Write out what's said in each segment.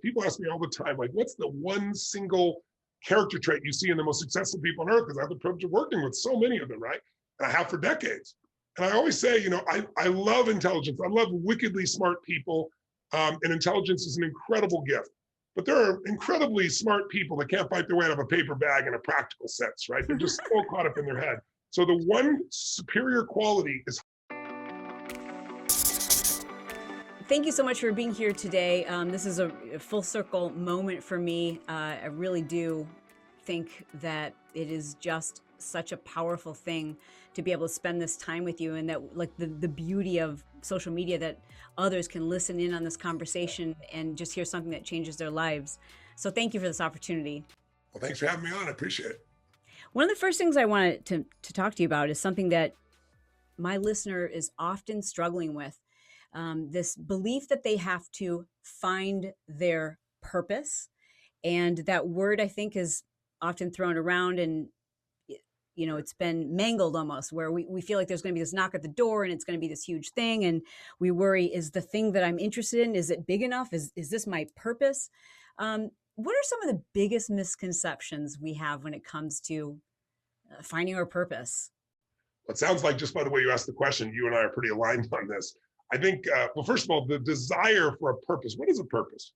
People ask me all the time, like, what's the one single character trait you see in the most successful people on earth? Because I have the privilege of working with so many of them, right? And I have for decades. And I always say, I love intelligence. I love wickedly smart people. And intelligence is an incredible gift. But there are incredibly smart people that can't fight their way out of a paper bag in a practical sense, right? They're just so caught up in their head. So the one superior quality is. Thank you so much for being here today. This is a full circle moment for me. I really do think that it is just such a powerful thing to be able to spend this time with you, and that like the beauty of social media, that others can listen in on this conversation and just hear something that changes their lives. So thank you for this opportunity. Well, thanks for having me on. I appreciate it. One of the first things I wanted to talk to you about is something that my listener is often struggling with. This belief that they have to find their purpose. And that word, I think, is often thrown around, and it's been mangled almost, where we feel like there's going to be this knock at the door and it's going to be this huge thing. And we worry, is the thing that I'm interested in, is it big enough? Is this my purpose? What are some of the biggest misconceptions we have when it comes to finding our purpose? It sounds like, just by the way you asked the question, you and I are pretty aligned on this. I think, well, first of all, the desire for a purpose. What is a purpose?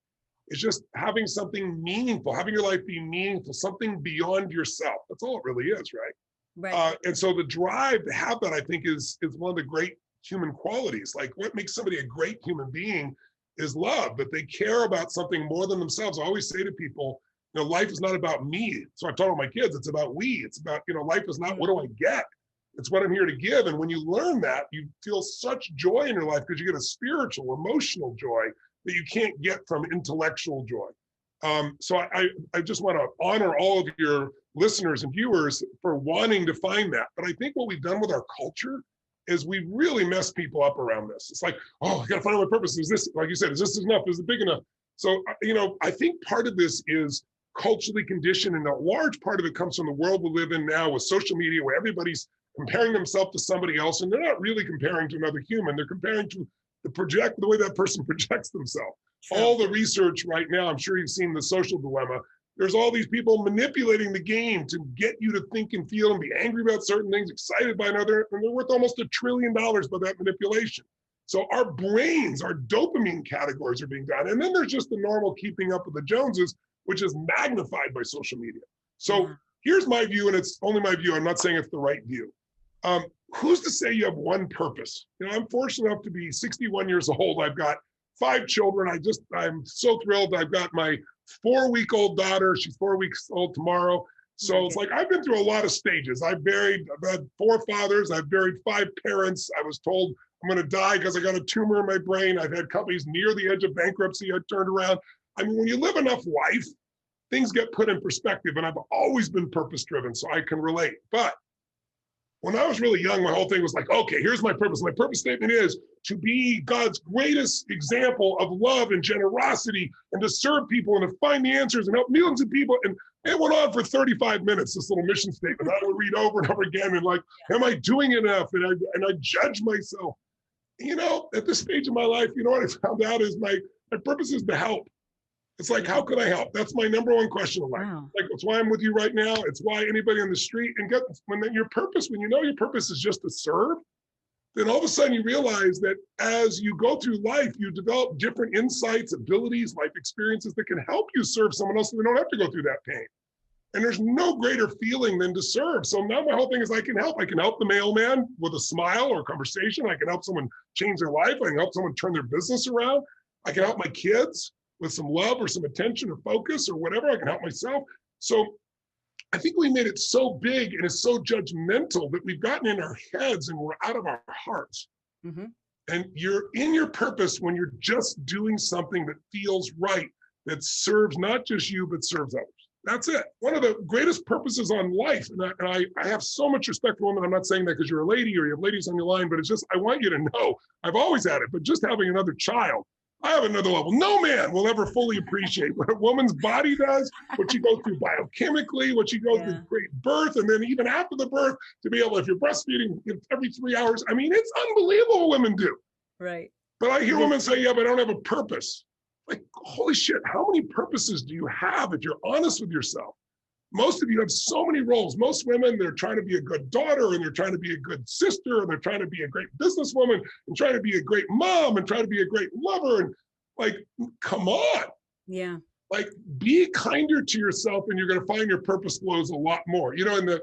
It's just having something meaningful, having your life be meaningful, something beyond yourself. That's all it really is, right? Right. And so the drive to have that, I think, is one of the great human qualities. Like, what makes somebody a great human being is love, that they care about something more than themselves. I always say to people, life is not about me. So I taught all my kids, it's about we. It's about, life is not what do I get? It's what I'm here to give. And when you learn that, you feel such joy in your life, because you get a spiritual, emotional joy that you can't get from intellectual joy. So I just want to honor all of your listeners and viewers for wanting to find that. But I think what we've done with our culture is we really mess people up around this. It's like, oh, I got to find out my purpose. Is this, like you said, is this enough? Is it big enough? So, I think part of this is culturally conditioned, and a large part of it comes from the world we live in now with social media, where everybody's comparing themselves to somebody else, and they're not really comparing to another human. They're comparing to the way that person projects themselves. True. All the research right now, I'm sure you've seen The Social Dilemma. There's all these people manipulating the game to get you to think and feel and be angry about certain things, excited by another, and they're worth almost $1 trillion by that manipulation. So our brains, our dopamine categories are being done. And then there's just the normal keeping up with the Joneses, which is magnified by social media. So here's my view, and it's only my view. I'm not saying it's the right view. Who's to say you have one purpose? I'm fortunate enough to be 61 years old. I've got 5 children. I'm so thrilled. I've got my 4-week-old daughter. She's 4 weeks old tomorrow. So It's like, I've been through a lot of stages. I've had 4 fathers. I've buried 5 parents. I was told I'm going to die because I got a tumor in my brain. I've had companies near the edge of bankruptcy I turned around. I mean, when you live enough life, things get put in perspective, and I've always been purpose-driven, so I can relate. But when I was really young, my whole thing was like, okay, here's my purpose. My purpose statement is to be God's greatest example of love and generosity, and to serve people and to find the answers and help millions of people. And it went on for 35 minutes, this little mission statement. I would read over and over again, and like, am I doing enough? And I judge myself. At this stage of my life, what I found out is my purpose is to help. It's like, how could I help? That's my number one question in life. Wow. Like, it's why I'm with you right now. It's why anybody on the street. And when your purpose is just to serve, then all of a sudden you realize that as you go through life, you develop different insights, abilities, life experiences that can help you serve someone else so they don't have to go through that pain. And there's no greater feeling than to serve. So now my whole thing is I can help. I can help the mailman with a smile or a conversation. I can help someone change their life. I can help someone turn their business around. I can help my kids with some love or some attention or focus or whatever. I can help myself. So I think we made it so big and it's so judgmental that we've gotten in our heads and we're out of our hearts. Mm-hmm. And you're in your purpose when you're just doing something that feels right, that serves not just you, but serves others. That's it. One of the greatest purposes on life. And I have so much respect for women. I'm not saying that because you're a lady or you have ladies on your line, but it's just, I want you to know, I've always had it, but just having another child, I have another level. No man will ever fully appreciate what a woman's body does, what she goes through biochemically, what she goes through great birth, and then even after the birth, to be able, if you're breastfeeding every 3 hours, I mean, it's unbelievable what women do. Right. But I hear women say, yeah, but I don't have a purpose. like, holy shit, how many purposes do you have if you're honest with yourself? Most of you have so many roles. Most women, they're trying to be a good daughter, and they're trying to be a good sister, and they're trying to be a great businesswoman, and trying to be a great mom, and trying to be a great lover. And like, come on. Yeah. Like, be kinder to yourself, and you're going to find your purpose flows a lot more. You know,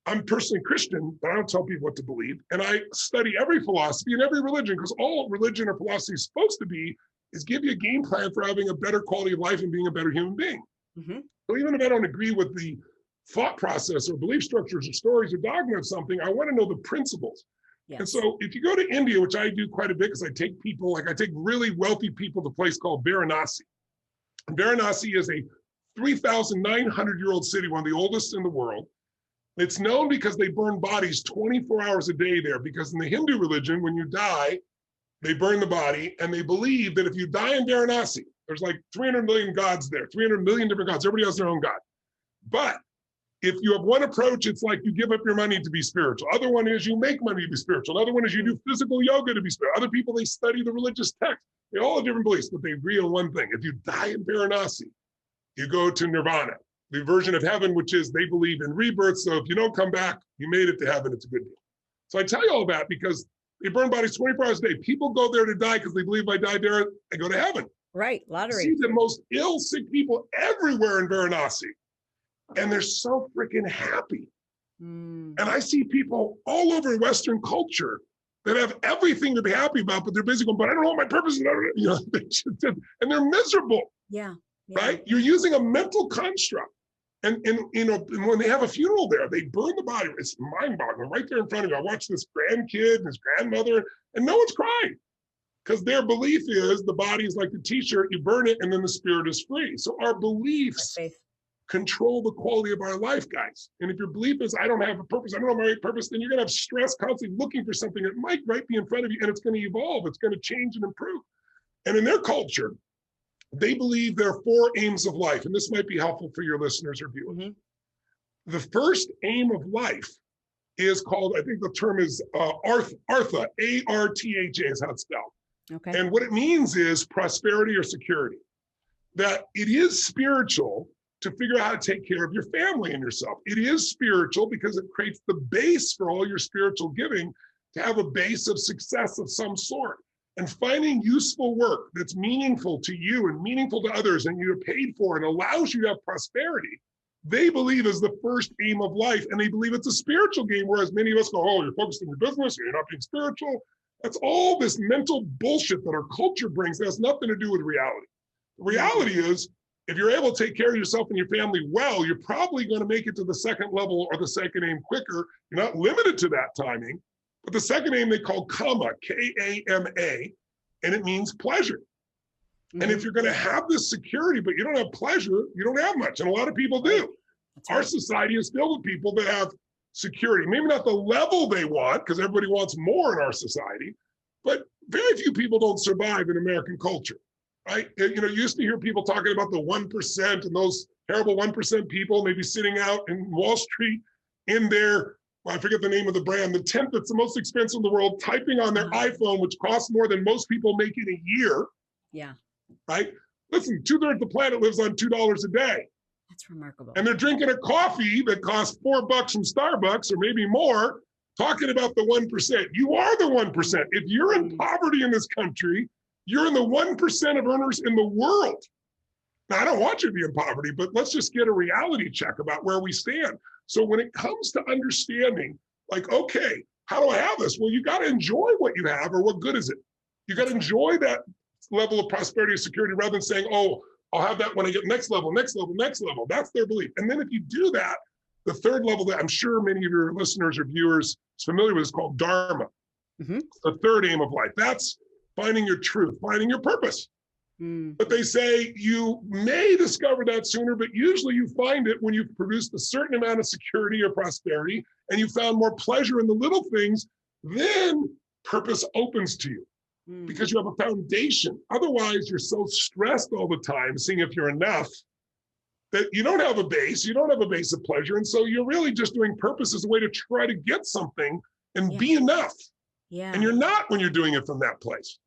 I'm personally Christian, but I don't tell people what to believe. And I study every philosophy and every religion, because all religion or philosophy is supposed to be is give you a game plan for having a better quality of life and being a better human being. Mm-hmm. So even if I don't agree with the thought process or belief structures or stories or dogma of something, I want to know the principles. Yes. And so if you go to India, which I do quite a bit, because I take people, like I take really wealthy people to a place called Varanasi. And Varanasi is a 3,900-year-old city, one of the oldest in the world. It's known because they burn bodies 24 hours a day there, because in the Hindu religion, when you die, they burn the body, and they believe that if you die in Varanasi, there's like 300 million gods there, 300 million different gods. Everybody has their own God. But if you have one approach, it's like you give up your money to be spiritual. Other one is you make money to be spiritual. Other one is you do physical yoga to be spiritual. Other people, they study the religious text. They all have different beliefs, but they agree on one thing. If you die in Varanasi, you go to nirvana, the version of heaven, which is they believe in rebirth. So if you don't come back, you made it to heaven. It's a good deal. So I tell you all that because they burn bodies 24 hours a day. People go there to die because they believe if I die there, I go to heaven. Right, lottery. I see the most ill, sick people everywhere in Varanasi, and they're so freaking happy. And I see people all over Western culture that have everything to be happy about, but they're busy going, but I don't know what my purpose is. You know, and they're miserable. Yeah. Right? You're using a mental construct. And you know, when they have a funeral there, they burn the body. It's mind-boggling right there in front of you. I watched this grandkid and his grandmother, and no one's crying. Because their belief is the body is like the t-shirt, you burn it, and then the spirit is free. So our beliefs control the quality of our life, guys. And if your belief is, I don't have a purpose, I don't have my right purpose, then you're going to have stress constantly looking for something that might right be in front of you, and it's going to evolve. It's going to change and improve. And in their culture, they believe there are 4 aims of life, and this might be helpful for your listeners or viewers. Mm-hmm. The first aim of life is called, I think the term is Artha, A-R-T-H-A is how it's spelled. Okay. And what it means is prosperity or security. That it is spiritual to figure out how to take care of your family and yourself. It is spiritual because it creates the base for all your spiritual giving to have a base of success of some sort. And finding useful work that's meaningful to you and meaningful to others and you're paid for and allows you to have prosperity, they believe is the first aim of life. And they believe it's a spiritual game, whereas many of us go, oh, you're focused on your business, you're not being spiritual. That's all this mental bullshit that our culture brings that has nothing to do with reality. The reality is, if you're able to take care of yourself and your family well, you're probably going to make it to the second level or the second aim quicker. You're not limited to that timing. But the second aim they call Kama, K-A-M-A, and it means pleasure. Mm-hmm. And if you're going to have this security, but you don't have pleasure, you don't have much. And a lot of people do. That's Our society is filled with people that have security, maybe not the level they want, because everybody wants more in our society, but very few people don't survive in American culture, right? You know, you used to hear people talking about the 1% and those terrible 1% people maybe sitting out in Wall Street in their, well, I forget the name of the brand, the tent that's the most expensive in the world, typing on their iPhone, which costs more than most people make in a year. Yeah. Right? Listen, 2/3 of the planet lives on $2 a day. That's remarkable. And they're drinking a coffee that costs $4 from Starbucks or maybe more, talking about the 1%. You are the 1%. If you're in poverty in this country, you're in the 1% of earners in the world. Now, I don't want you to be in poverty, but let's just get a reality check about where we stand. So when it comes to understanding, like, okay, how do I have this? Well, you got to enjoy what you have, or what good is it? You got to enjoy that level of prosperity and security rather than saying, oh, I'll have that when I get next level, next level, next level. That's their belief. And then if you do that, the third level that I'm sure many of your listeners or viewers is familiar with is called Dharma. Mm-hmm. The third aim of life. That's finding your truth, finding your purpose. But they say you may discover that sooner, but usually you find it when you've produced a certain amount of security or prosperity and you found more pleasure in the little things, then purpose opens to you because you have a foundation. Otherwise, you're so stressed all the time, seeing if you're enough, that you don't have a base, you don't have a base of pleasure. And so you're really just doing purpose as a way to try to get something and be enough. Yeah. And you're not when you're doing it from that place.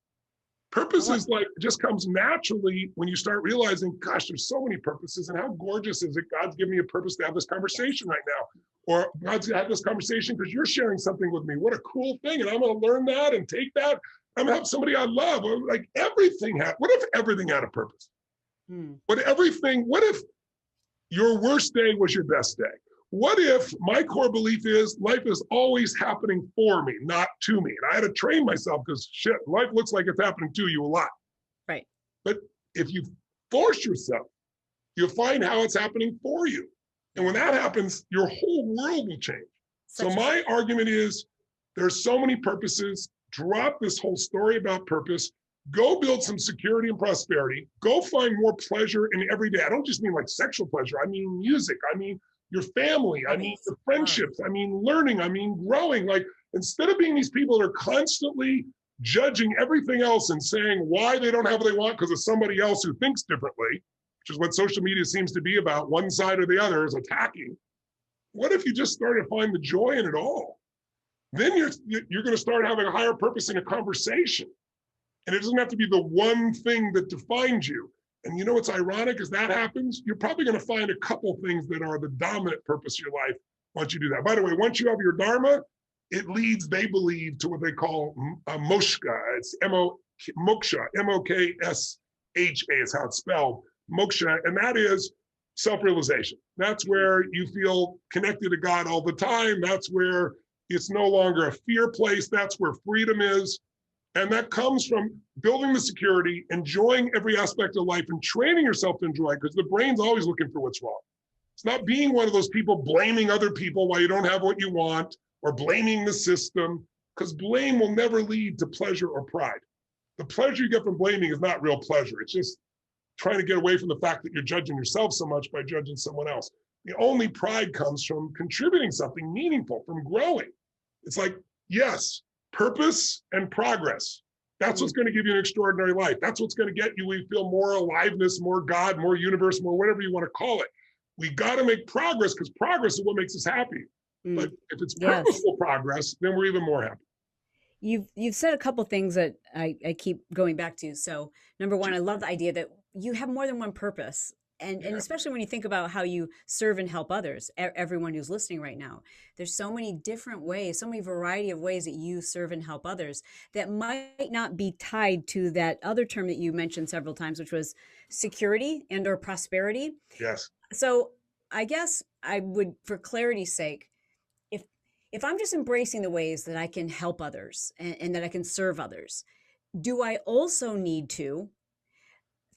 Purpose is like, just comes naturally when you start realizing, gosh, there's so many purposes, and how gorgeous is it? God's given me a purpose to have this conversation right now. Or God's had this conversation because you're sharing something with me. What a cool thing. And I'm going to learn that and take that. I'm going to have somebody I love. Or like everything what if everything had a purpose? What if your worst day was your best day? What if my core belief is life is always happening for me, not to me? And I had to train myself because shit, life looks like it's happening to you a lot. Right. But if you force yourself, you'll find how it's happening for you. And when that happens, your whole world will change. So my argument is there's so many purposes. Drop this whole story about purpose. Go build some security and prosperity. Go find more pleasure in every day. I don't just mean like sexual pleasure. I mean music. I mean your family. I mean your friendships. I mean learning. I mean growing. Like instead of being these people that are constantly judging everything else and saying why they don't have what they want because of somebody else who thinks differently, which is what social media seems to be about, one side or the other is attacking. What if you just started to find the joy in it all? Then you're going to start having a higher purpose in a conversation. And it doesn't have to be the one thing that defines you. And you know what's ironic as that happens? You're probably going to find a couple things that are the dominant purpose of your life once you do that. By the way, once you have your Dharma, it leads, they believe, to what they call Moksha. It's Moksha, M-O-K-S-H-A is how it's spelled. Moksha, and that is self-realization. That's where you feel connected to God all the time. That's where it's no longer a fear place. That's where freedom is. And that comes from building the security, enjoying every aspect of life, and training yourself to enjoy it, because the brain's always looking for what's wrong. It's not being one of those people blaming other people why you don't have what you want, or blaming the system, because blame will never lead to pleasure or pride. The pleasure you get from blaming is not real pleasure. It's just trying to get away from the fact that you're judging yourself so much by judging someone else. The only pride comes from contributing something meaningful, from growing. It's like, yes, purpose and progress. That's what's going to give you an extraordinary life. That's what's going to get you, we feel more aliveness, more God, more universe, more whatever you want to call it. We got to make progress because progress is what makes us happy. But if it's purposeful progress, then we're even more happy. You've said a couple things that I keep going back to. So number one, I love the idea that you have more than one purpose. And especially when you think about how you serve and help others, everyone who's listening right now, there's so many different ways, so many variety of ways that you serve and help others that might not be tied to that other term that you mentioned several times, which was security and or prosperity. Yes. So I guess I would, for clarity's sake, if I'm just embracing the ways that I can help others and that I can serve others, do I also need to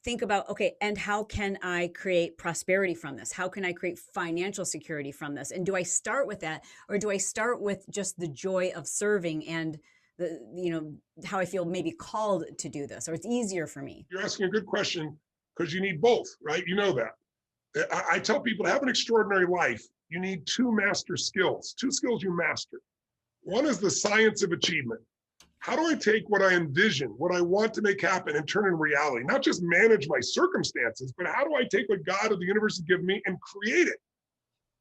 think about, okay, and how can I create prosperity from this? How can I create financial security from this? And do I start with that, or do I start with just the joy of serving and how I feel maybe called to do this, or it's easier for me? You're asking a good question because you need both, right? You know that. I tell people to have an extraordinary life, you need two master skills, two skills you master. One is the science of achievement. How do I take what I envision, what I want to make happen, and turn in reality? Not just manage my circumstances, but how do I take what God or the universe has given me and create it,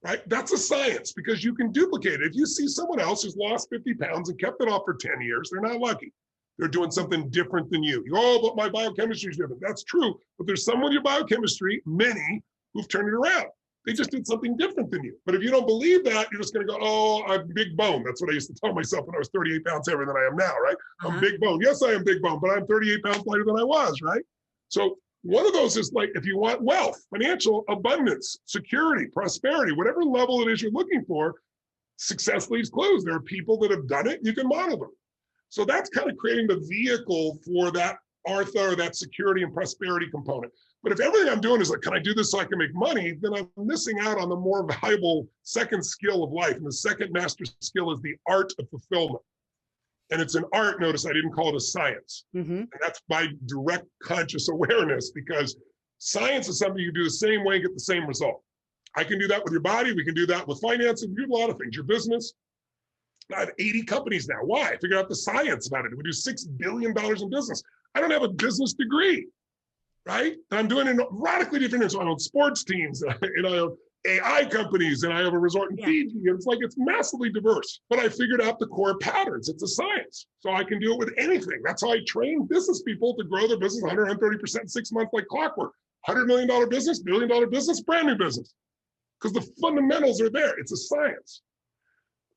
right? That's a science, because you can duplicate it. If you see someone else who's lost 50 pounds and kept it off for 10 years, they're not lucky. They're doing something different than you. Oh, but my biochemistry is different. That's true, but there's someone with your biochemistry, many, who've turned it around. They just did something different than you. But if you don't believe that, you're just going to go, oh, I'm big bone. That's what I used to tell myself when I was 38 pounds heavier than I am now, right? I'm big bone. Yes, I am big bone, but I'm 38 pounds lighter than I was, right? So one of those is like, if you want wealth, financial abundance, security, prosperity, whatever level it is you're looking for, success leaves clues. There are people that have done it. You can model them. So that's kind of creating the vehicle for that Artha, or that security and prosperity component. But if everything I'm doing is like, can I do this so I can make money? Then I'm missing out on the more valuable second skill of life. And the second master skill is the art of fulfillment. And it's an art, notice I didn't call it a science. And that's by direct conscious awareness, because science is something you do the same way and get the same result. I can do that with your body. We can do that with finance. We do a lot of things. Your business. I have 80 companies now. Why? I figured out the science about it. We do $6 billion in business. I don't have a business degree, right? And I'm doing it radically different. So I own sports teams, and I own AI companies, and I have a resort in Fiji. And it's like, it's massively diverse. But I figured out the core patterns. It's a science. So I can do it with anything. That's how I train business people to grow their business 130% in 6 months like clockwork. $100 million business, $1 billion business, brand new business. Because the fundamentals are there. It's a science.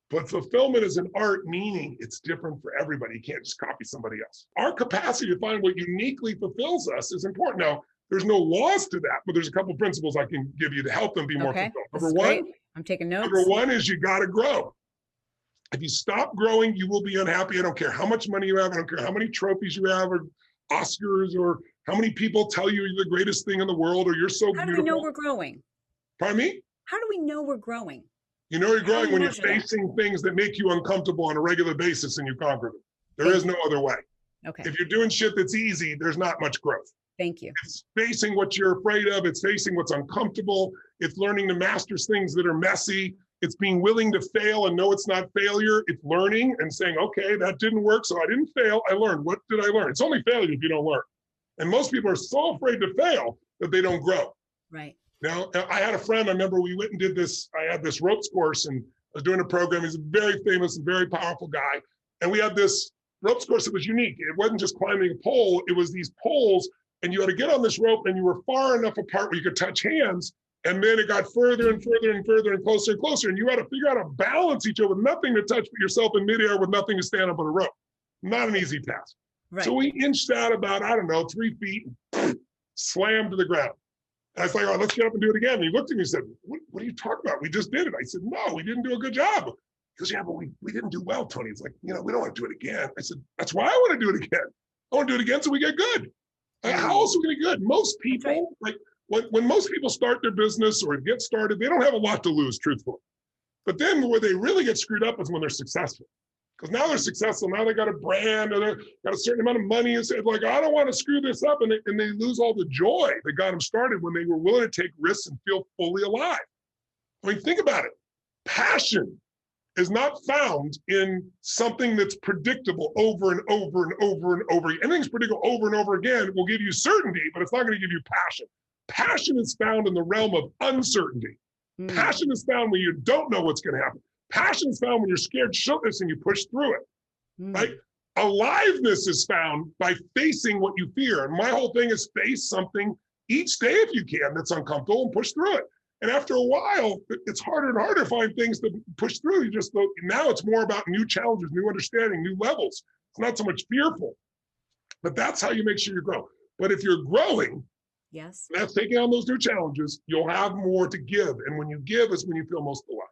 But fulfillment is an art, meaning it's different for everybody. You can't just copy somebody else. Our capacity to find what uniquely fulfills us is important. Now, there's no laws to that, but there's a couple of principles I can give you to help them be more fulfilled. Number one, I'm taking notes. Number one is you got to grow. If you stop growing, you will be unhappy. I don't care how much money you have. I don't care how many trophies you have or Oscars or how many people tell you you're the greatest thing in the world or you're so beautiful. How do we know we're growing? Pardon me? How do we know we're growing? You know you're growing when you're facing things that make you uncomfortable on a regular basis and you conquer them. There is no other way. Okay. If you're doing shit that's easy, there's not much growth. Thank you. It's facing what you're afraid of. It's facing what's uncomfortable. It's learning to master things that are messy. It's being willing to fail and know it's not failure. It's learning and saying, okay, that didn't work, so I didn't fail. I learned. What did I learn? It's only failure if you don't learn. And most people are so afraid to fail that they don't grow. Right. Now, I had a friend, I remember we went and did this, I had this ropes course and I was doing a program. He's a very famous and very powerful guy. And we had this ropes course that was unique. It wasn't just climbing a pole. It was these poles and you had to get on this rope and you were far enough apart where you could touch hands. And then it got further and further and further and closer and closer. And you had to figure out how to balance each other with nothing to touch but yourself in midair with nothing to stand up on a rope. Not an easy task. Right. So we inched out about, 3 feet, and slammed to the ground. And I was like, all right, let's get up and do it again. And he looked at me and said, what are you talking about? We just did it. I said, no, we didn't do a good job. He goes, yeah, but we didn't do well, Tony. It's like, we don't want to do it again. I said, that's why I want to do it again. I want to do it again so we get good. How else are we going to get good? Most people, when most people start their business or get started, they don't have a lot to lose, truthfully. But then where they really get screwed up is when they're successful. Because now they're successful. Now they got a brand or they got a certain amount of money and said, like, I don't want to screw this up. And they lose all the joy that got them started when they were willing to take risks and feel fully alive. I mean, think about it. Passion is not found in something that's predictable over and over and over and over. Anything's predictable over and over again will give you certainty, but it's not going to give you passion. Passion is found in the realm of uncertainty. Passion is found when you don't know what's going to happen. Passion is found when you're scared shitless and you push through it, right? Aliveness is found by facing what you fear. And my whole thing is face something each day if you can that's uncomfortable and push through it. And after a while, it's harder and harder to find things to push through. Now it's more about new challenges, new understanding, new levels. It's not so much fearful, but that's how you make sure you grow. But if you're growing, yes, that's taking on those new challenges, you'll have more to give. And when you give is when you feel most alive.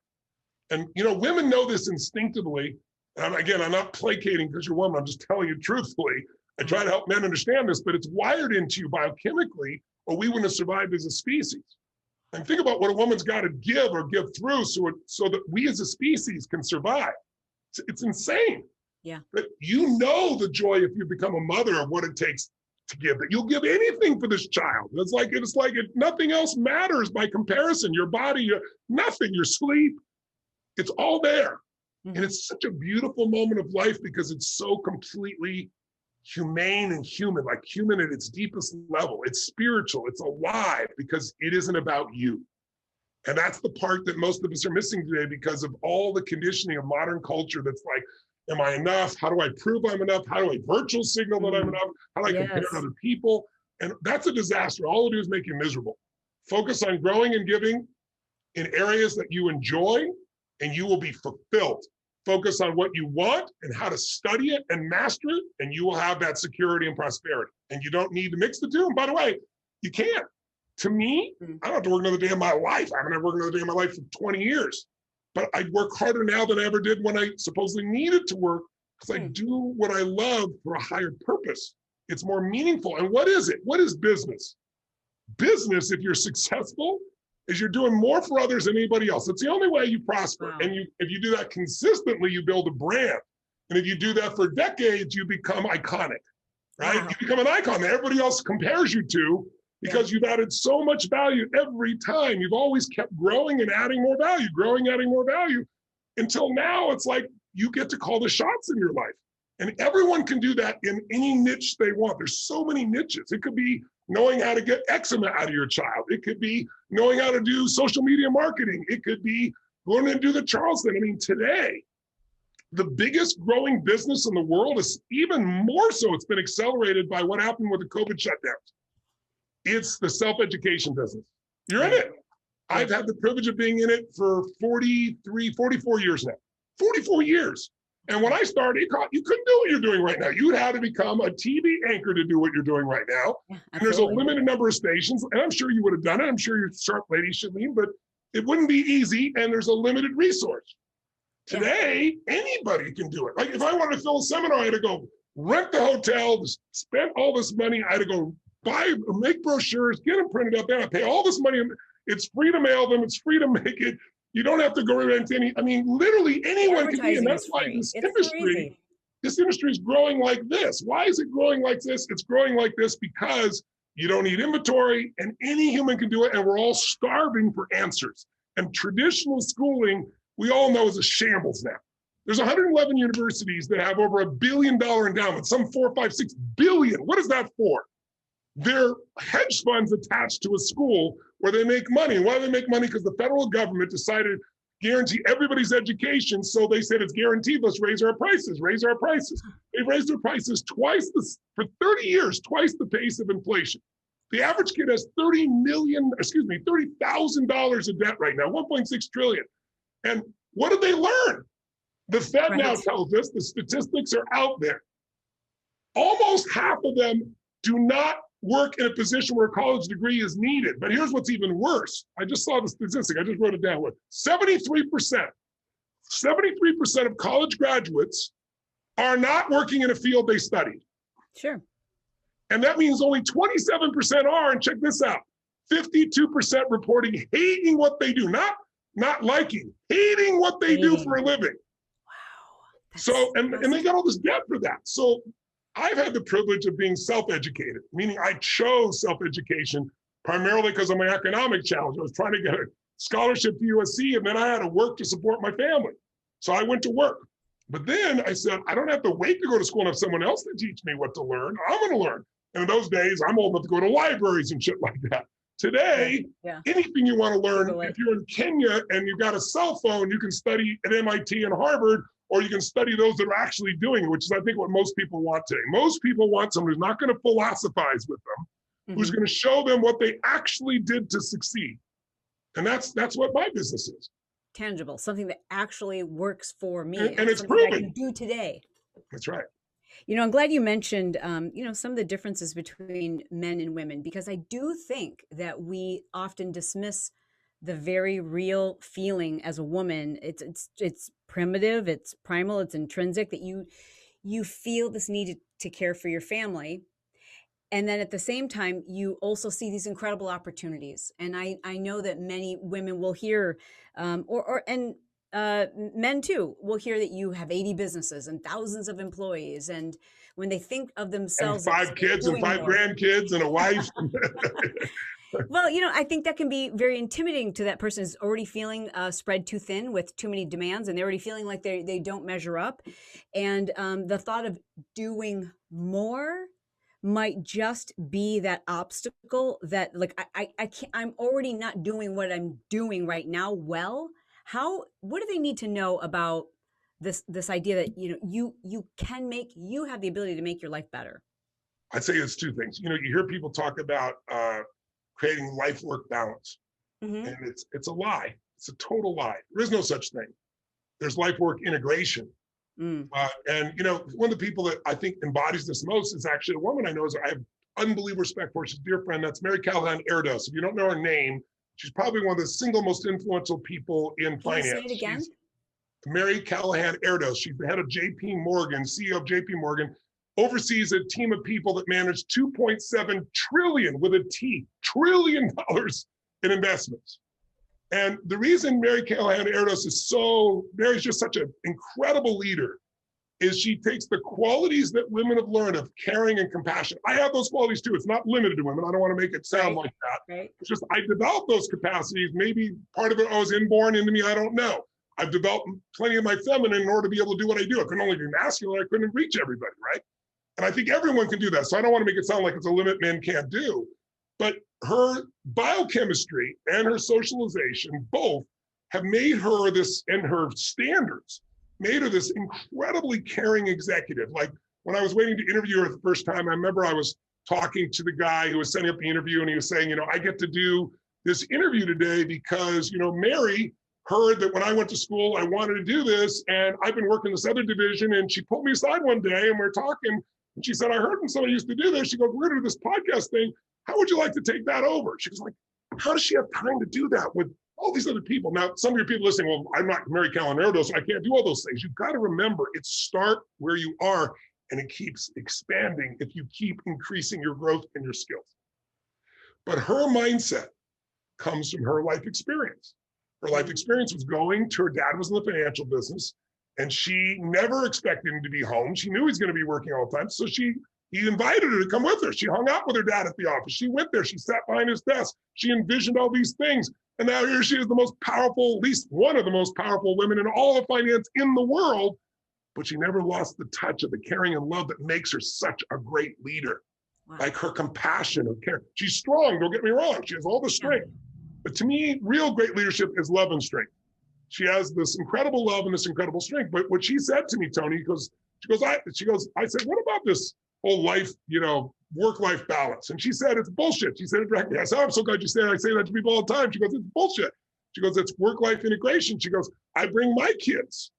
And, women know this instinctively. And again, I'm not placating because you're a woman. I'm just telling you truthfully. I try to help men understand this, but it's wired into you biochemically, or we wouldn't have survived as a species. And think about what a woman's got to give or give through so that we as a species can survive. It's insane. Yeah. But the joy if you become a mother of what it takes to give. That you'll give anything for this child. It's like nothing else matters by comparison. Your body, nothing. Your sleep. It's all there. And it's such a beautiful moment of life because it's so completely humane and human, like human at its deepest level. It's spiritual, it's alive because it isn't about you. And that's the part that most of us are missing today because of all the conditioning of modern culture that's like, am I enough? How do I prove I'm enough? How do I virtual signal that I'm enough? How do I compare to other people? And that's a disaster. All it is make you miserable. Focus on growing and giving in areas that you enjoy and you will be fulfilled. Focus on what you want and how to study it and master it, and you will have that security and prosperity. And you don't need to mix the two. And by the way, you can't. To me, I don't have to work another day in my life. I haven't had to work another day in my life for 20 years. But I work harder now than I ever did when I supposedly needed to work because I do what I love for a higher purpose. It's more meaningful. And what is it? What is business? Business, if you're successful, is you're doing more for others than anybody else. It's the only way you prosper. Wow. And if you do that consistently, you build a brand. And if you do that for decades, you become iconic, right? Wow. You become an icon that everybody else compares you to because you've added so much value every time. You've always kept growing and adding more value, adding more value, until now it's like you get to call the shots in your life. And everyone can do that in any niche they want. There's so many niches. It could be knowing how to get eczema out of your child. It could be knowing how to do social media marketing. It could be learning to do the Charleston. I mean, today, the biggest growing business in the world is even more so, it's been accelerated by what happened with the COVID shutdowns. It's the self-education business. You're in it. I've had the privilege of being in it for 44 years now. 44 years. And when I started, you couldn't do what you're doing right now. You would have to become a TV anchor to do what you're doing right now. Yeah, and there's a limited number of stations, and I'm sure you would have done it. I'm sure you're a sharp lady, Chalene, but it wouldn't be easy, and there's a limited resource. Today, anybody can do it. Like if I wanted to fill a seminar, I had to go rent the hotel, spend all this money. I had to go make brochures, get them printed up, then I pay all this money. It's free to mail them. It's free to make it. You don't have to go rent any. I mean, literally anyone can be, and that's why this industry is growing like this. Why is it growing like this? It's growing like this because you don't need inventory, and any human can do it, and we're all starving for answers. And traditional schooling, we all know, is a shambles now. There's 111 universities that have over $1 billion endowment, some 4, 5, 6 billion. What is that for? They're hedge funds attached to a school where they make money. Why do they make money? Because the federal government decided to guarantee everybody's education. So they said it's guaranteed. Let's raise our prices, raise our prices. They've raised their prices for 30 years, twice the pace of inflation. The average kid has $30,000 of debt right now, 1.6 trillion. And what did they learn? The Fed now tells us, the statistics are out there. Almost half of them do not work in a position where a college degree is needed. But here's what's even worse. I just saw the statistic. I just wrote it down. 73% of college graduates are not working in a field they studied. Sure. And that means only 27% are, and check this out, 52% reporting hating what they do, not liking, hating what they do for a living. Wow. So, and they got all this debt for that. So I've had the privilege of being self-educated, meaning I chose self-education primarily because of my economic challenge. I was trying to get a scholarship to USC, and then I had to work to support my family. So I went to work. But then I said, I don't have to wait to go to school and have someone else to teach me what to learn. I'm going to learn. And in those days, I'm old enough to go to libraries and shit like that. Today, anything you want to learn, if you're in Kenya and you've got a cell phone, you can study at MIT and Harvard, or you can study those that are actually doing it, which is, I think, what most people want today. Most people want someone who's not going to philosophize with them, who's going to show them what they actually did to succeed. And that's what my business is. Tangible, something that actually works for me. And it's proven. I can do today. That's right. You know, I'm glad you mentioned, some of the differences between men and women, because I do think that we often dismiss the very real feeling as a woman. It's primitive, it's primal, it's intrinsic that you feel this need to care for your family. And then at the same time, you also see these incredible opportunities. And I know that many women will hear, men too will hear that you have 80 businesses and thousands of employees. And when they think of themselves, and 5 kids and 5 grandkids and a wife. Well, I think that can be very intimidating to that person who's already feeling spread too thin with too many demands, and they're already feeling like they don't measure up. And the thought of doing more might just be that obstacle that, like, I can't, I'm already not doing what I'm doing right now well. What do they need to know about this idea that, you have the ability to make your life better? I'd say it's 2 things. You hear people talk about creating life-work balance, and it's a lie. It's a total lie. There is no such thing. There's life-work integration. And one of the people that I think embodies this most is actually a woman I know. I have unbelievable respect for. She's a dear friend. That's Mary Callahan Erdos. If you don't know her name, she's probably one of the single most influential people in finance. Can you say it again? She's Mary Callahan Erdos. She's the head of JP Morgan, CEO of JP Morgan, oversees a team of people that manage $2.7 trillion with a T, $trillion in investments. And the reason Mary Callahan Erdos Mary's just such an incredible leader, is she takes the qualities that women have learned of caring and compassion. I have those qualities too. It's not limited to women. I don't want to make it sound like that. Right. It's just I developed those capacities. Maybe part of it was inborn into me. I don't know. I've developed plenty of my feminine in order to be able to do what I do. I couldn't only be masculine. I couldn't reach everybody, right? And I think everyone can do that. So I don't want to make it sound like it's a limit men can't do. But her biochemistry and her socialization both have made her this, and her standards made her this incredibly caring executive. Like when I was waiting to interview her the first time, I remember I was talking to the guy who was setting up the interview, and he was saying, I get to do this interview today because, Mary heard that when I went to school, I wanted to do this, and I've been working this other division, and she pulled me aside one day and we're talking, and she said, I heard when somebody used to do this, she goes, we're gonna do this podcast thing. How would you like to take that over? She was like, how does she have time to do that with all these other people? Now, some of your people listening, well, I'm not Mary Calanero, so I can't do all those things. You've got to remember, it's start where you are, and it keeps expanding if you keep increasing your growth and your skills. But her mindset comes from her life experience. Her life experience was her dad was in the financial business, and she never expected him to be home. She knew he was going to be working all the time. So he invited her to come with her. She hung out with her dad at the office. She went there. She sat behind his desk. She envisioned all these things. And now here she is, the most powerful, at least one of the most powerful women in all of finance in the world. But she never lost the touch of the caring and love that makes her such a great leader. Wow. Like her compassion, her care. She's strong, don't get me wrong. She has all the strength. But to me, real great leadership is love and strength. She has this incredible love and this incredible strength. But what she said to me, Tony, I said, what about this whole life, work-life balance? And she said, it's bullshit. She said it directly. I said, I'm so glad you said it. I say that to people all the time. She goes, it's bullshit. She goes, it's work-life integration. She goes, I bring my kids,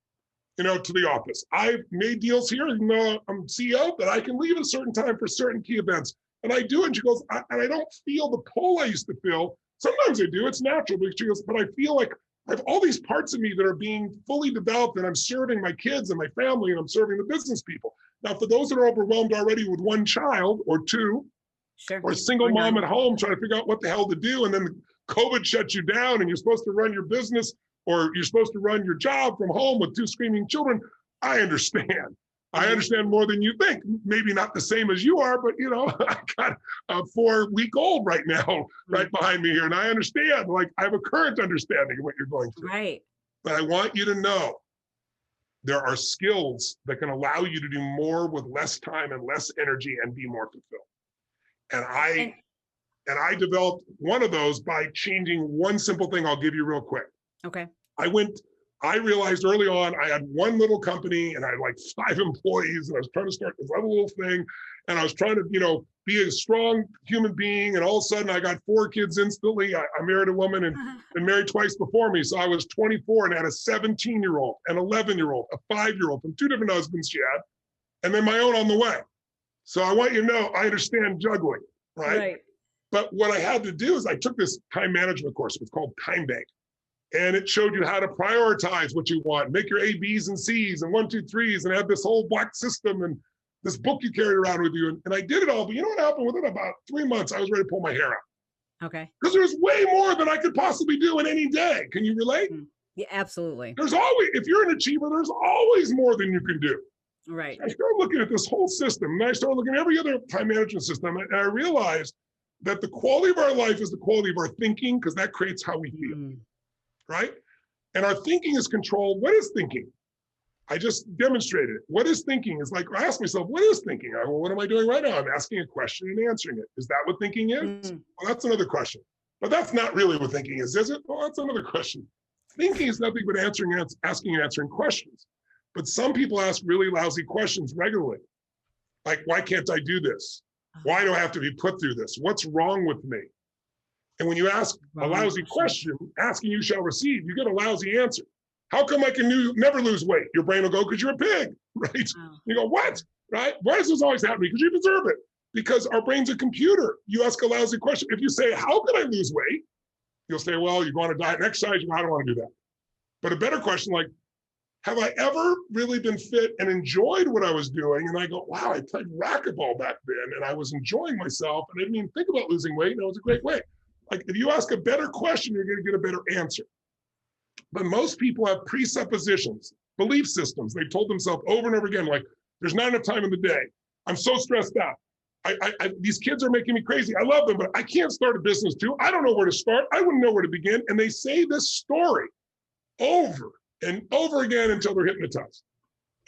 to the office. I've made deals here, even though I'm CEO, that I can leave at a certain time for certain key events. And I do it. And she goes, and I don't feel the pull I used to feel. Sometimes I do, it's natural. But she goes, but I feel like I have all these parts of me that are being fully developed, and I'm serving my kids and my family, and I'm serving the business people. Now, for those that are overwhelmed already with one child or two, sure, or a single mom at home trying to figure out what the hell to do, and then COVID shuts you down and you're supposed to run your business or you're supposed to run your job from home with two screaming children, I understand. I understand more than you think. Maybe not the same as you are, but I got a 4-week-old right now, right behind me here. And I understand, like I have a current understanding of what you're going through. Right. But I want you to know there are skills that can allow you to do more with less time and less energy and be more fulfilled. And I developed one of those by changing one simple thing I'll give you real quick. Okay. I realized early on I had one little company and I had like 5 employees, and I was trying to start this other little thing, and I was trying to, be a strong human being. And all of a sudden I got 4 kids instantly. I married a woman and been married twice before me. So I was 24 and had a 17-year-old, an 11-year-old, a 5-year-old from 2 different husbands she had, and then my own on the way. So I want you to know, I understand juggling, right? But what I had to do is I took this time management course. It was called Time Bank. And it showed you how to prioritize what you want, make your A, B's, and C's, and 1, 2, 3s, and have this whole black system and this book you carried around with you. And I did it all, but you know what happened? Within about 3 months, I was ready to pull my hair out. Okay. Because there's way more than I could possibly do in any day. Can you relate? Yeah, absolutely. There's always, if you're an achiever, there's always more than you can do. Right. I started looking at this whole system, and I started looking at every other time management system, and I realized that the quality of our life is the quality of our thinking, because that creates how we feel. Right? And our thinking is controlled. What is thinking? I just demonstrated it. What is thinking? It's like, I ask myself, what is thinking? Well, what am I doing right now? I'm asking a question and answering it. Is that what thinking is? Well, that's another question. But that's not really what thinking is it? Well, that's another question. Thinking is nothing but asking and answering questions. But some people ask really lousy questions regularly. Like, why can't I do this? Why do I have to be put through this? What's wrong with me? And when you ask a lousy question, asking you shall receive, you get a lousy answer. How come I can never lose weight? Your brain will go, because you're a pig, right? You go, what? Right? Why does this always happen? Because you deserve it. Because our brain's a computer. You ask a lousy question. If you say, how can I lose weight? You'll say, well, you go on a diet and exercise. I don't want to do that. But a better question like, have I ever really been fit and enjoyed what I was doing? And I go, wow, I played racquetball back then and I was enjoying myself and I didn't even think about losing weight, and it was a great way. Like, if you ask a better question, you're going to get a better answer. But most people have presuppositions, belief systems. They've told themselves over and over again, like, there's not enough time in the day. I'm so stressed out. These kids are making me crazy. I love them, but I can't start a business too. I don't know where to start. I wouldn't know where to begin. And they say this story over and over again until they're hypnotized.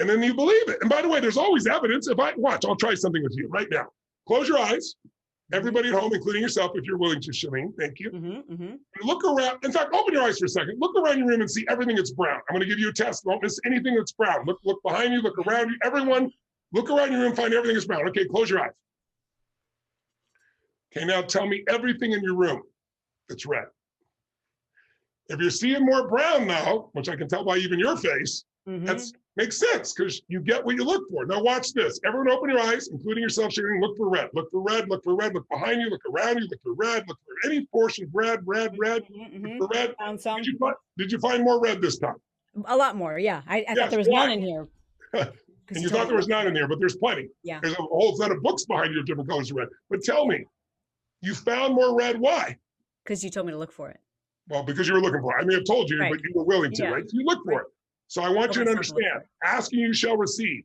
And then you believe it. And by the way, there's always evidence. I'll try something with you right now. Close your eyes. Everybody at home, including yourself, if you're willing to, Chalene, thank you. Look around. In fact, open your eyes for a second. Look around your room and see everything that's brown. I'm going to give you a test. Don't miss anything that's brown. Look behind you. Look around you. Everyone, look around your room. Find everything that's brown. Okay, close your eyes. Okay, now tell me everything in your room that's red. If you're seeing more brown now, which I can tell by even your face, that makes sense because you get what you look for. Now watch this. Everyone open your eyes, including yourself, Chalene. Look for red. Look for red. Look for red. Look behind you. Look around you. Look for red. Look for any portion of red. Look for red. Found some. Did you find more red this time? A lot more, yeah. I thought there was none in here. And you thought there was none in there, but there's plenty. Yeah. There's a whole set of books behind you of different colors of red. But tell me, you found more red. Why? Because you told me to look for it. Well, because you were looking for it. I may have told you, but you were willing to, right? So you look for it. So I want you to understand, asking you shall receive,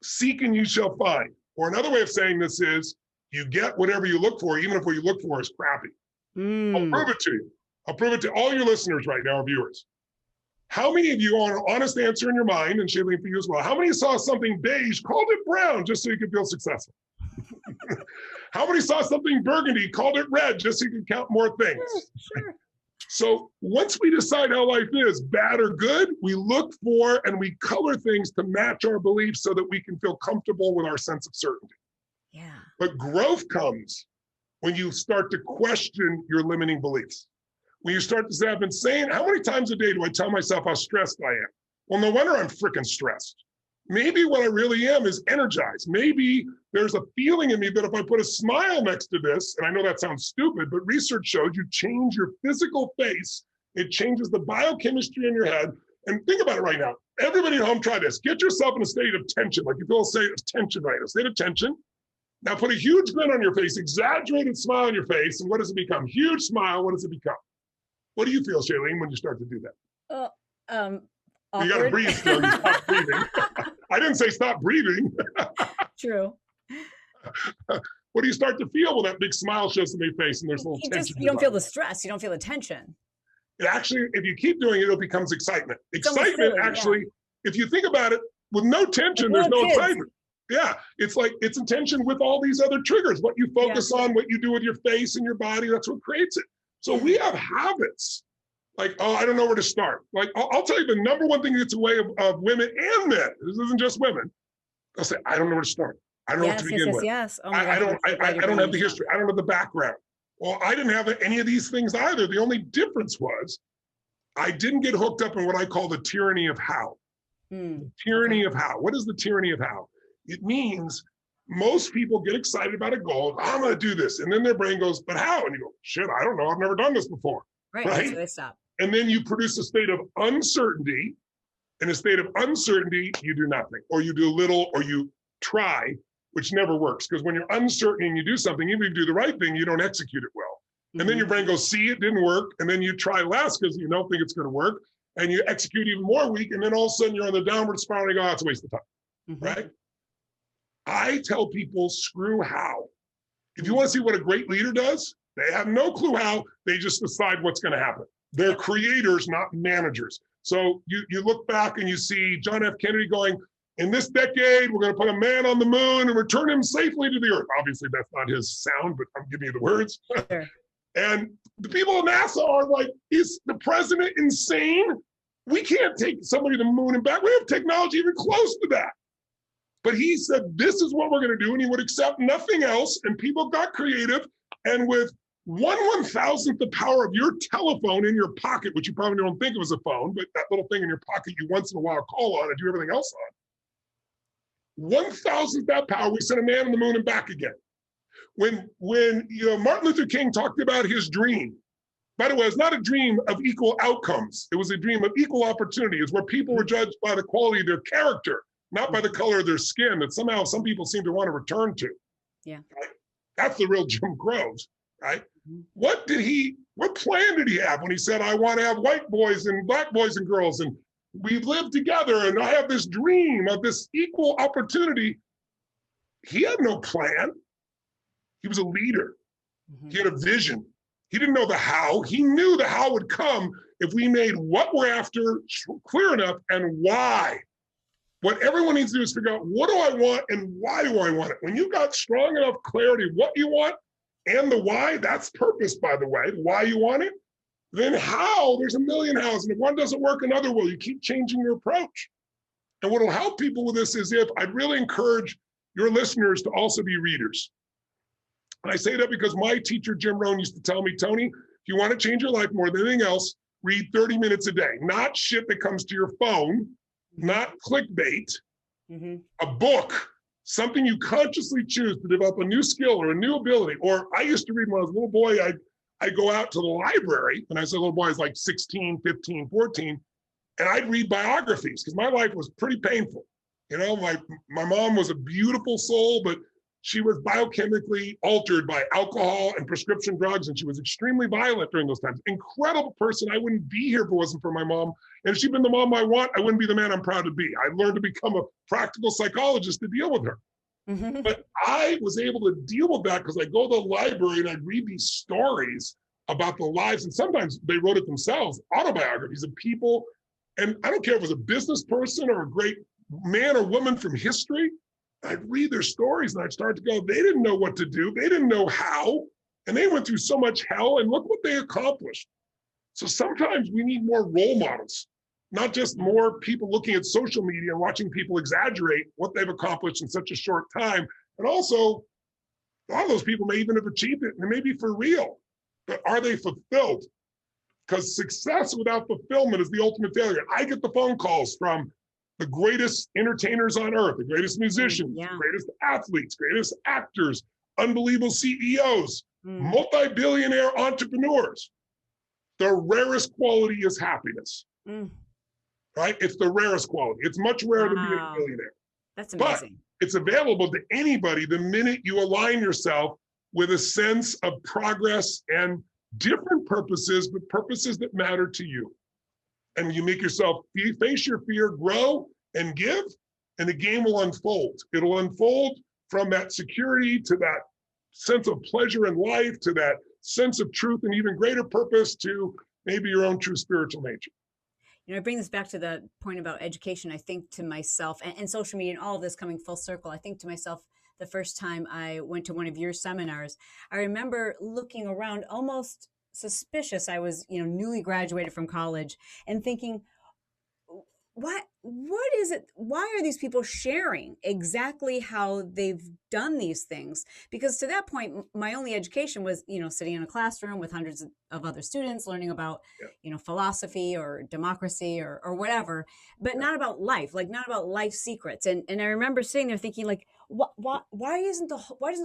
seeking you shall find. Or another way of saying this is, you get whatever you look for, even if what you look for is crappy. I'll prove it to you. I'll prove it to all your listeners right now, viewers. How many of you, on an honest answer in your mind, and Chalene for you as well, how many saw something beige, called it brown, just so you could feel successful? How many saw something burgundy, called it red, just so you could count more things? Sure. So once we decide how life is, bad or good, we look for and we color things to match our beliefs so that we can feel comfortable with our sense of certainty. Yeah. But growth comes when you start to question your limiting beliefs. When you start to say, I've been saying, how many times a day do I tell myself how stressed I am? Well, no wonder I'm freaking stressed. Maybe what I really am is energized. Maybe there's a feeling in me that if I put a smile next to this, and I know that sounds stupid, but research shows you change your physical face, it changes the biochemistry in your head. And think about it right now. Everybody at home, try this. Get yourself in a state of tension, like you feel a state of tension right now, a state of tension. Now put a huge grin on your face, exaggerated smile on your face, and what does it become? Huge smile, what does it become? What do you feel, Chalene, when you start to do that? Awkward. You got to breathe still. You stop breathing. I didn't say stop breathing. True. What do you start to feel when that big smile shows in your face and there's a little tension? You don't feel the stress. You don't feel the tension. It actually, if you keep doing it, it becomes excitement. Excitement, actually, if you think about it, with no tension, there's no excitement. Yeah, it's like it's intention with all these other triggers. What you focus on, what you do with your face and your body, that's what creates it. So we have habits. Like, oh, I don't know where to start. Like, I'll tell you the number one thing that gets away of women and men. This isn't just women. They'll say, I don't know where to start. I don't know what to begin with. Oh I don't have the history. I don't have the background. Well, I didn't have any of these things either. The only difference was I didn't get hooked up in what I call the tyranny of how. The tyranny of how. What is the tyranny of how? It means most people get excited about a goal. I'm going to do this. And then their brain goes, but how? And you go, shit, I don't know. I've never done this before. Right? So they stop. And then you produce a state of uncertainty. In a state of uncertainty, you do nothing, or you do little, or you try, which never works. Because when you're uncertain and you do something, even if you do the right thing, you don't execute it well. And then your brain goes, see, it didn't work. And then you try less because you don't think it's going to work. And you execute even more weak. And then all of a sudden you're on the downward spiral and you go, oh, it's a waste of time, right? I tell people, screw how. If you want to see what a great leader does, they have no clue how, they just decide what's going to happen. They're creators, not managers. So you look back and you see John F. Kennedy going, in this decade, we're going to put a man on the moon and return him safely to the earth. Obviously, that's not his sound, but I'm giving you the words. Sure. And the people at NASA are like, is the president insane? We can't take somebody to the moon and back. We have technology even close to that. But he said, this is what we're going to do. And he would accept nothing else. And people got creative. And with 1/1000th the power of your telephone in your pocket, which you probably don't think of as a phone, but that little thing in your pocket you once in a while call on and do everything else on. 1/1000th that power, we sent a man on the moon and back again. When Martin Luther King talked about his dream, by the way, it's not a dream of equal outcomes. It was a dream of equal opportunities where people were judged by the quality of their character, not by the color of their skin that somehow some people seem to want to return to. Yeah. Right? That's the real Jim Crow's, right? What plan did he have when he said, I want to have white boys and black boys and girls and we live together and I have this dream of this equal opportunity? He had no plan. He was a leader. He had a vision. He didn't know the how. He knew the how would come if we made what we're after clear enough and why. What everyone needs to do is figure out, what do I want and why do I want it? When you've got strong enough clarity of what you want and the why, that's purpose, by the way, why you want it, then how, there's a million hows. And if one doesn't work, another will. You keep changing your approach. And what will help people with this is, if I'd really encourage your listeners to also be readers. And I say that because my teacher, Jim Rohn, used to tell me, Tony, if you want to change your life more than anything else, read 30 minutes a day, not shit that comes to your phone, not clickbait, a book, something you consciously choose to develop a new skill or a new ability. Or I used to read when I was a little boy, I'd go out to the library, and I was a little boy, I was like 16, 15, 14, and I'd read biographies because my life was pretty painful. You know, my mom was a beautiful soul, but she was biochemically altered by alcohol and prescription drugs, and she was extremely violent during those times. Incredible person. I wouldn't be here if it wasn't for my mom. And if she'd been the mom I want, I wouldn't be the man I'm proud to be. I learned to become a practical psychologist to deal with her. But I was able to deal with that because I go to the library and I'd read these stories about the lives, and sometimes they wrote it themselves, autobiographies of people. And I don't care if it was a business person or a great man or woman from history. I'd read their stories and I'd start to go, they didn't know what to do. They didn't know how. And they went through so much hell, and look what they accomplished. So sometimes we need more role models, not just more people looking at social media and watching people exaggerate what they've accomplished in such a short time. And also, a lot of those people may even have achieved it, and it may be for real, but are they fulfilled? Because success without fulfillment is the ultimate failure. I get the phone calls from the greatest entertainers on earth, the greatest musicians, greatest athletes, greatest actors, unbelievable CEOs, multi-billionaire entrepreneurs. The rarest quality is happiness, right? It's the rarest quality. It's much rarer than being a billionaire. That's amazing. But it's available to anybody the minute you align yourself with a sense of progress and different purposes, but purposes that matter to you. And you make yourself face your fear, grow and give, and the game will unfold. It'll unfold from that security to that sense of pleasure in life, to that sense of truth and even greater purpose, to maybe your own true spiritual nature. You know, I bring this back to the point about education. I think to myself, and social media and all of this coming full circle, I think to myself, the first time I went to one of your seminars, I remember looking around almost suspicious. I was, newly graduated from college, and thinking, what is it? Why are these people sharing exactly how they've done these things? Because to that point, my only education was, sitting in a classroom with hundreds of other students, learning about, philosophy or democracy or whatever, but not about life, like not about life secrets. And I remember sitting there thinking, like, why doesn't the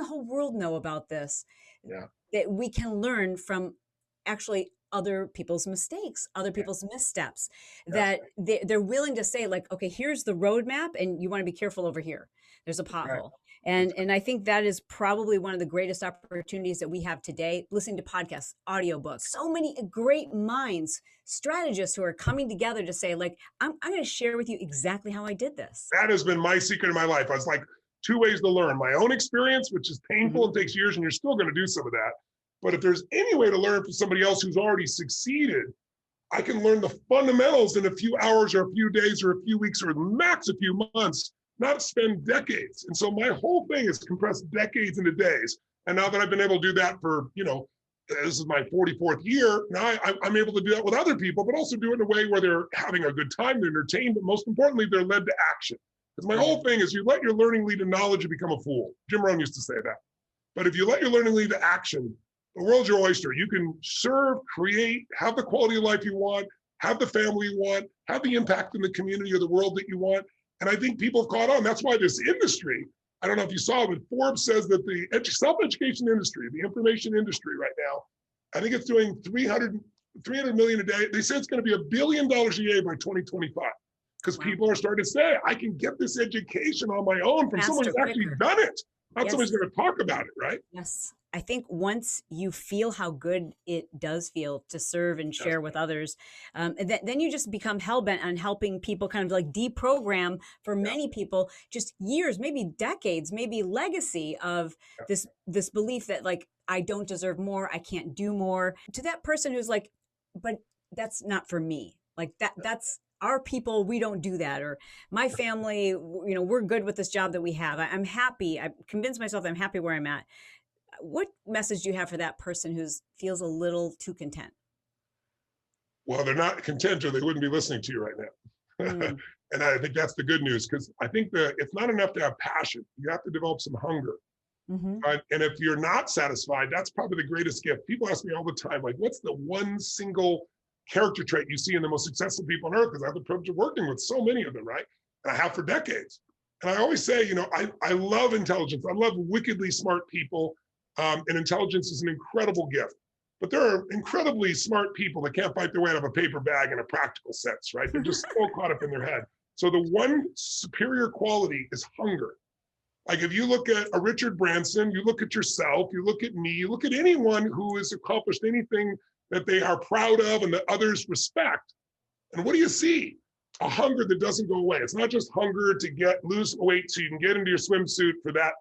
whole world know about this? That we can learn from actually other people's mistakes, other people's missteps, that they're willing to say, like, okay, here's the roadmap, and you want to be careful over here. There's a pothole. And I think that is probably one of the greatest opportunities that we have today, listening to podcasts, audiobooks, so many great minds, strategists who are coming together to say, like, I'm going to share with you exactly how I did this. That has been my secret in my life. I was like, 2 ways to learn: my own experience, which is painful and takes years, and you're still going to do some of that. But if there's any way to learn from somebody else who's already succeeded, I can learn the fundamentals in a few hours or a few days or a few weeks or max a few months, not spend decades. And so my whole thing is compressed decades into days. And now that I've been able to do that for, this is my 44th year, now I'm able to do that with other people, but also do it in a way where they're having a good time, they're entertained, but most importantly, they're led to action. Because my whole thing is, you let your learning lead to knowledge, you become a fool. Jim Rohn used to say that. But if you let your learning lead to action, the world's your oyster. You can serve, create, have the quality of life you want, have the family you want, have the impact in the community or the world that you want. And I think people have caught on. That's why this industry, I don't know if you saw, but Forbes says that the self-education industry, the information industry right now, I think it's doing 300 million a day. They say it's going to be $1 billion a year by 2025. Because people are starting to say, I can get this education on my own from someone who's actually done it. Not somebody's going to talk about it, right? Yes. I think once you feel how good it does feel to serve and share with others, then you just become hell-bent on helping people kind of like deprogram, for many people, just years, maybe decades, maybe legacy of this belief that, like, I don't deserve more, I can't do more. To that person who's like, but that's not for me. Like that's our people, we don't do that, or my family, we're good with this job that we have. I'm happy. I convinced myself I'm happy where I'm at. What message do you have for that person who feels a little too content? Well, they're not content or they wouldn't be listening to you right now. Mm. And I think that's the good news, because I think that it's not enough to have passion. You have to develop some hunger. Mm-hmm. And if you're not satisfied, that's probably the greatest gift. People ask me all the time, like, what's the one single character trait you see in the most successful people on earth? Because I have the privilege of working with so many of them, right? And I have for decades. And I always say, I love intelligence. I love wickedly smart people. And intelligence is an incredible gift. But there are incredibly smart people that can't fight their way out of a paper bag in a practical sense, right? They're just so caught up in their head. So the one superior quality is hunger. Like if you look at a Richard Branson, you look at yourself, you look at me, you look at anyone who has accomplished anything that they are proud of and that others respect. And what do you see? A hunger that doesn't go away. It's not just hunger to lose weight so you can get into your swimsuit for that,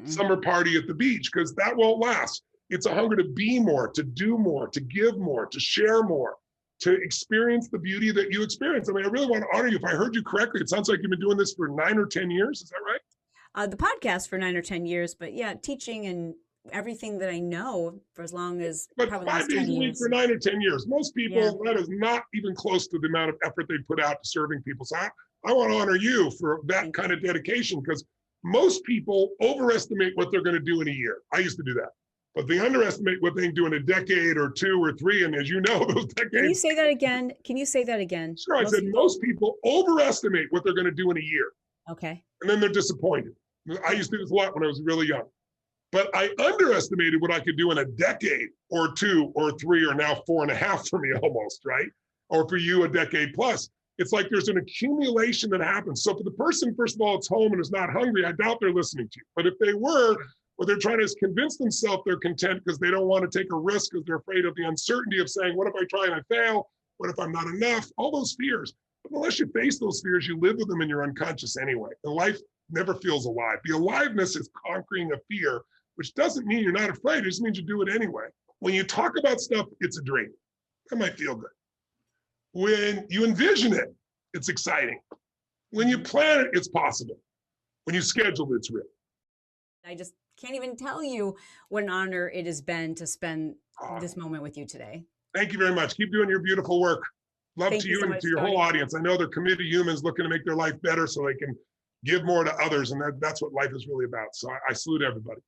summer party at the beach, because that won't last. It's a hunger to be more, to do more, to give more, to share more, to experience the beauty that you experience. I mean, I really want to honor you. If I heard you correctly, it sounds like you've been doing this for 9 or 10 years. Is that right? The podcast for 9 or 10 years, but yeah, teaching and everything that I know for as long as but probably 5 days a week for 9 or 10 years. Most people, that is not even close to the amount of effort they put out to serving people. So I want to honor you for that kind of dedication, because most people overestimate what they're going to do in a year. I used to do that. But they underestimate what they can do in a decade or 2 or 3. And as you know, those decades. Can you say that again? Sure. I said most people overestimate what they're going to do in a year. Okay. And then they're disappointed. I used to do this a lot when I was really young. But I underestimated what I could do in a decade or 2 or 3 or now 4.5 for me almost, right? Or for you, a decade plus. It's like there's an accumulation that happens. So for the person, first of all, it's home and is not hungry, I doubt they're listening to you. But if they were, or they're trying to convince themselves they're content because they don't want to take a risk because they're afraid of the uncertainty of saying, what if I try and I fail? What if I'm not enough? All those fears. But unless you face those fears, you live with them in your unconscious anyway. And life never feels alive. The aliveness is conquering a fear, which doesn't mean you're not afraid. It just means you do it anyway. When you talk about stuff, it's a dream. That might feel good. When you envision it, it's exciting. When you plan it, it's possible. When you schedule it, it's real. I just can't even tell you what an honor it has been to spend this moment with you today. Thank you very much. Keep doing your beautiful work. Love to you and to your whole audience. I know they're committed humans looking to make their life better so they can give more to others. And that's what life is really about. So I salute everybody.